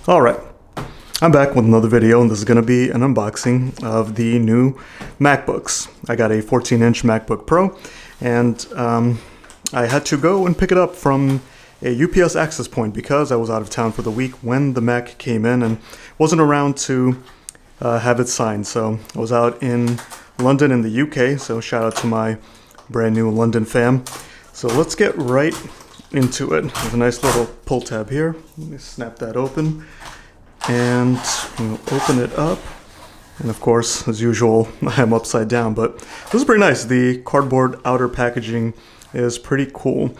Alright, I'm back with another video, and this is going to be an unboxing of the new MacBooks. I got a 14-inch MacBook Pro, and I had to go and pick it up from a UPS access point because I was out of town for the week when the Mac came in and wasn't around to have it signed. So I was out in London in the UK, so shout out to my brand new London fam. So let's get right into it. There's a nice little pull tab here. Let me snap that open and we'll open it up. And of course, as usual, I'm upside down, but this is pretty nice. The cardboard outer packaging is pretty cool.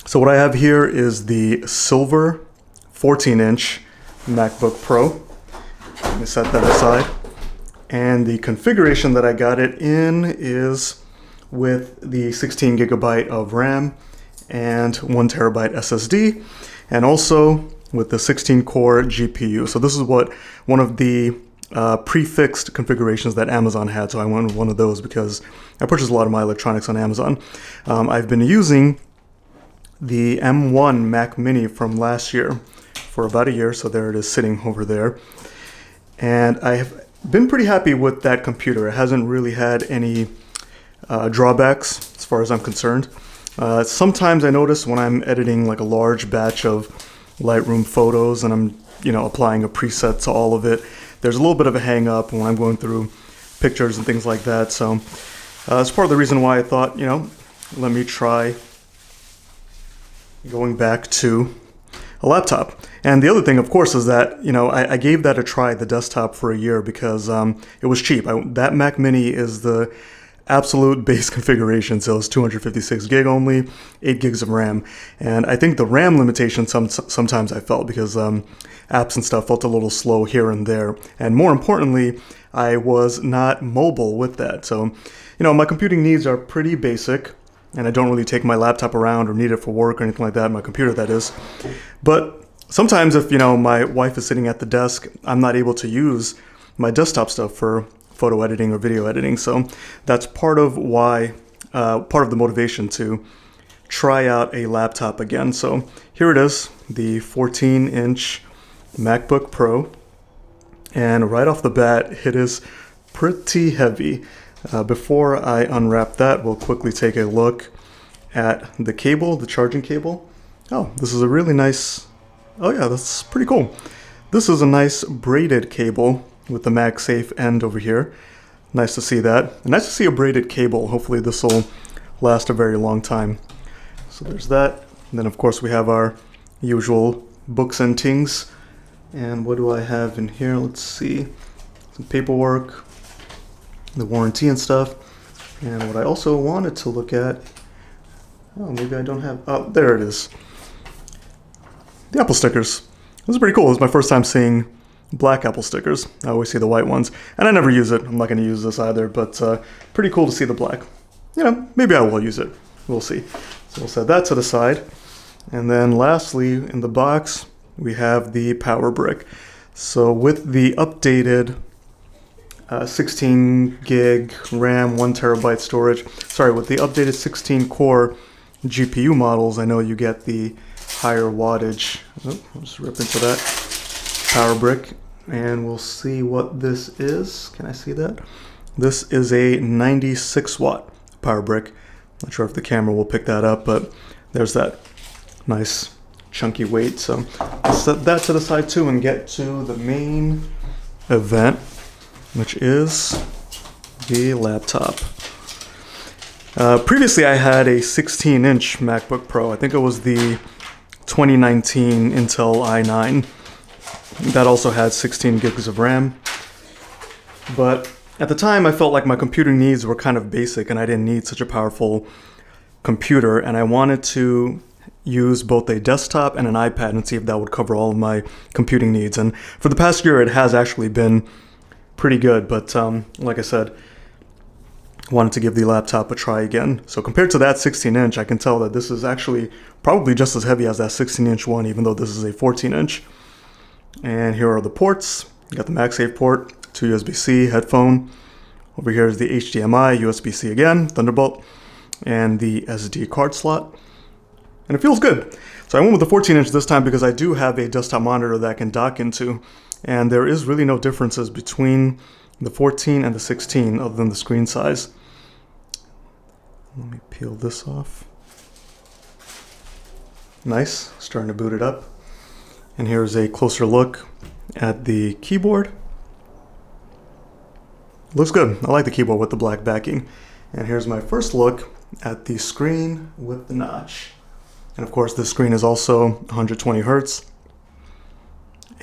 So what I have here is the silver 14-inch MacBook Pro. Let me set that aside. And the configuration that I got it in is with the 16 gigabyte of RAM and 1 terabyte SSD, and also with the 16-core GPU. So this is what one of the prefixed configurations that Amazon had, so I went with one of those because I purchased a lot of my electronics on Amazon. I've been using the M1 Mac Mini from last year for about a year, so there it is sitting over there. And I have been pretty happy with that computer. It hasn't really had any drawbacks as far as I'm concerned. Sometimes I notice when I'm editing like a large batch of Lightroom photos and I'm, applying a preset to all of it, there's a little bit of a hang up when I'm going through pictures and things like that. So that's part of the reason why I thought, let me try going back to a laptop. And the other thing, of course, is that, I gave that a try, the desktop, for a year because it was cheap. That Mac Mini is the absolute base configuration, so it's 256 gig only, 8 gigs of RAM. And I think the RAM limitation sometimes I felt because apps and stuff felt a little slow here and there. And more importantly, I was not mobile with that. So, my computing needs are pretty basic, and I don't really take my laptop around or need it for work or anything like that, my computer that is. But sometimes if, my wife is sitting at the desk, I'm not able to use my desktop stuff for photo editing or video editing. So that's part of why, part of the motivation to try out a laptop again. So here it is, the 14-inch MacBook Pro. And right off the bat, it is pretty heavy. Before I unwrap that, we'll quickly take a look at the cable, the charging cable. Oh, this is a really nice, oh yeah, that's pretty cool. This is a nice braided cable with the MagSafe end over here. Nice to see that. And nice to see a braided cable. Hopefully this will last a very long time. So there's that. And then of course we have our usual books and things. And what do I have in here? Let's see. Some paperwork, the warranty and stuff. And what I also wanted to look at, oh, maybe I don't have, oh, there it is. The Apple stickers. This is pretty cool. This is my first time seeing black Apple stickers. I always see the white ones, and I never use it. I'm not going to use this either, but pretty cool to see the black. Maybe I will use it. We'll see. So we'll set that to the side. And then lastly, in the box, we have the power brick. So with the updated 16 gig RAM, 1 terabyte storage, with the updated 16 core GPU models, I know you get the higher wattage. Oh, I'll just rip into that power brick. And we'll see what this is. Can I see that? This is a 96 watt power brick. Not sure if the camera will pick that up, but there's that nice chunky weight. So I'll set that to the side too and get to the main event, which is the laptop. Previously I had a 16-inch MacBook Pro. I think it was the 2019 Intel i9. That also had 16 gigs of RAM. But at the time, I felt like my computing needs were kind of basic and I didn't need such a powerful computer. And I wanted to use both a desktop and an iPad and see if that would cover all of my computing needs. And for the past year, it has actually been pretty good. But like I said, I wanted to give the laptop a try again. So compared to that 16-inch, I can tell that this is actually probably just as heavy as that 16-inch one, even though this is a 14-inch. And here are the ports. You got the MagSafe port, 2 USB-C, headphone. Over here is the HDMI, USB-C again, Thunderbolt, and the SD card slot. and it feels good. So I went with the 14-inch this time because I do have a desktop monitor that I can dock into, and there is really no differences between the 14 and the 16 other than the screen size. Let me peel this off. Nice, starting to boot it up. And here's a closer look at the keyboard. Looks good. I like the keyboard with the black backing. And here's my first look at the screen with the notch. And of course, this screen is also 120 Hertz.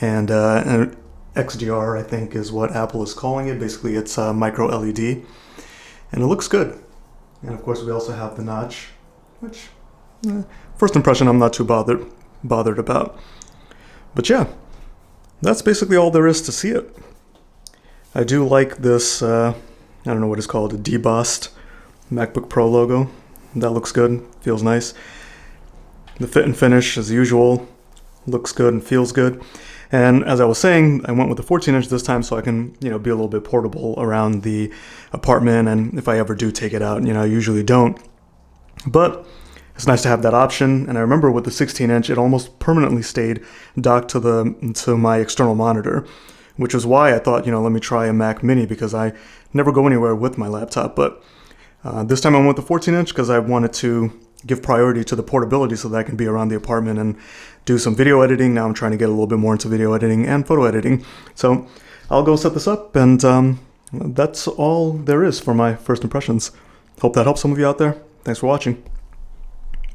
And an XDR, I think, is what Apple is calling it. Basically, it's a micro LED. And it looks good. And of course, we also have the notch, which, first impression, I'm not too bothered about. But yeah, that's basically all there is to see it. I do like this, I don't know what it's called, a debossed MacBook Pro logo. That looks good, feels nice. The fit and finish, as usual, looks good and feels good. And as I was saying, I went with the 14-inch this time so I can, be a little bit portable around the apartment. And if I ever do take it out, I usually don't. But it's nice to have that option. And I remember with the 16-inch, it almost permanently stayed docked to my external monitor, which is why I thought, let me try a Mac Mini because I never go anywhere with my laptop. But this time I went with the 14-inch because I wanted to give priority to the portability so that I can be around the apartment and do some video editing. Now I'm trying to get a little bit more into video editing and photo editing. So I'll go set this up, and that's all there is for my first impressions. Hope that helps some of you out there. Thanks for watching.